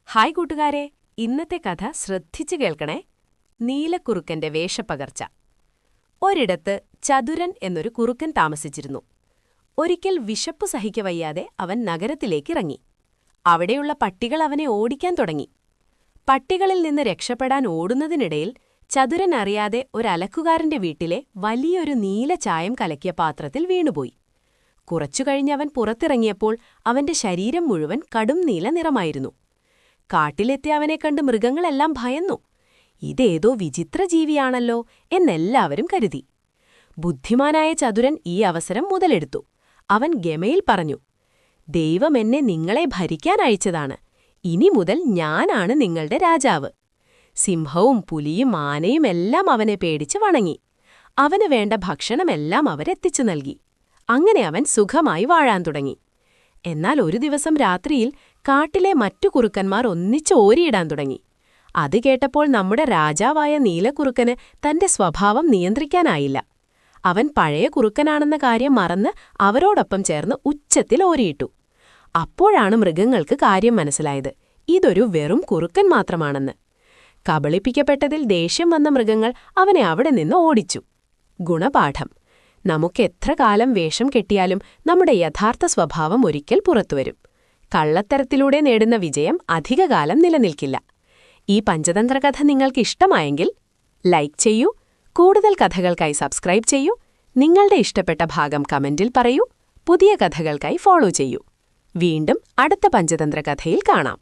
Hi കൂട്ടുകാരെ, ഇന്നത്തെ കഥ ശ്രദ്ധിച്ചു കേൾക്കണേ. നീലക്കുറുക്കന്റെ വേഷപ്പകർച്ച. ഒരിടത്ത് ചതുരൻ എന്നൊരു കുറുക്കൻ താമസിച്ചിരുന്നു. ഒരിക്കൽ വിശപ്പു സഹിക്കവയ്യാതെ അവൻ നഗരത്തിലേക്കിറങ്ങി. അവിടെയുള്ള പട്ടികൾ അവനെ ഓടിക്കാൻ തുടങ്ങി. പട്ടികളിൽ നിന്ന് രക്ഷപ്പെടാൻ ഓടുന്നതിനിടയിൽ ചതുരൻ അറിയാതെ ഒരലക്കുകാരന്റെ വീട്ടിലെ വലിയൊരു നീല ചായം കലക്കിയ പാത്രത്തിൽ വീണുപോയി. കുറച്ചുകഴിഞ്ഞവൻ പുറത്തിറങ്ങിയപ്പോൾ അവന്റെ ശരീരം മുഴുവൻ കടും നീല നിറമായിരുന്നു. കാട്ടിലെത്തിയ അവനെ കണ്ട് മൃഗങ്ങളെല്ലാം ഭയന്നു. ഇതേതോ വിചിത്ര ജീവിയാണല്ലോ എന്നെല്ലാവരും കരുതി. ബുദ്ധിമാനായ ചതുരൻ ഈ അവസരം മുതലെടുത്തു. അവൻ ഗമയിൽ പറഞ്ഞു, ദൈവം എന്നെ നിങ്ങളെ ഭരിക്കാൻ അയച്ചതാണ്. ഇനി മുതൽ ഞാനാണ് നിങ്ങളുടെ രാജാവ്. സിംഹവും പുലിയും ആനയുമെല്ലാം അവനെ പേടിച്ച് വണങ്ങി. അവന് വേണ്ട ഭക്ഷണമെല്ലാം അവരെത്തിച്ചു നൽകി. അങ്ങനെ അവൻ സുഖമായി വാഴാൻ തുടങ്ങി. എന്നാൽ ഒരു ദിവസം രാത്രിയിൽ കാട്ടിലെ മറ്റു കുറുക്കന്മാർ ഒന്നിച്ച് ഓരിയിടാൻ തുടങ്ങി. അത് കേട്ടപ്പോൾ നമ്മുടെ രാജാവായ നീലക്കുറുക്കന് തന്റെ സ്വഭാവം നിയന്ത്രിക്കാനായില്ല. അവൻ പഴയ കുറുക്കനാണെന്ന കാര്യം മറന്ന് അവരോടൊപ്പം ചേർന്ന് ഉച്ചത്തിൽ ഓരിയിട്ടു. അപ്പോഴാണ് മൃഗങ്ങൾക്ക് കാര്യം മനസ്സിലായത്, ഇതൊരു വെറും കുറുക്കൻ മാത്രമാണെന്ന്. കബളിപ്പിക്കപ്പെട്ടതിൽ ദേഷ്യം വന്ന മൃഗങ്ങൾ അവനെ അവിടെ നിന്ന് ഓടിച്ചു. ഗുണപാഠം: നമുക്കെത്ര കാലം വേഷം കെട്ടിയാലും നമ്മുടെ യഥാർത്ഥ സ്വഭാവം ഒരിക്കൽ പുറത്തുവരും. കള്ളത്തരത്തിലൂടെ നേടുന്ന വിജയം അധികകാലം നിലനിൽക്കില്ല. ഈ പഞ്ചതന്ത്രകഥ നിങ്ങൾക്ക് ഇഷ്ടമായെങ്കിൽ ലൈക്ക് ചെയ്യൂ. കൂടുതൽ കഥകൾക്കായി സബ്സ്ക്രൈബ് ചെയ്യൂ. നിങ്ങളുടെ ഇഷ്ടപ്പെട്ട ഭാഗം കമന്റിൽ പറയൂ. പുതിയ കഥകൾക്കായി ഫോളോ ചെയ്യൂ. വീണ്ടും അടുത്ത പഞ്ചതന്ത്രകഥയിൽ കാണാം.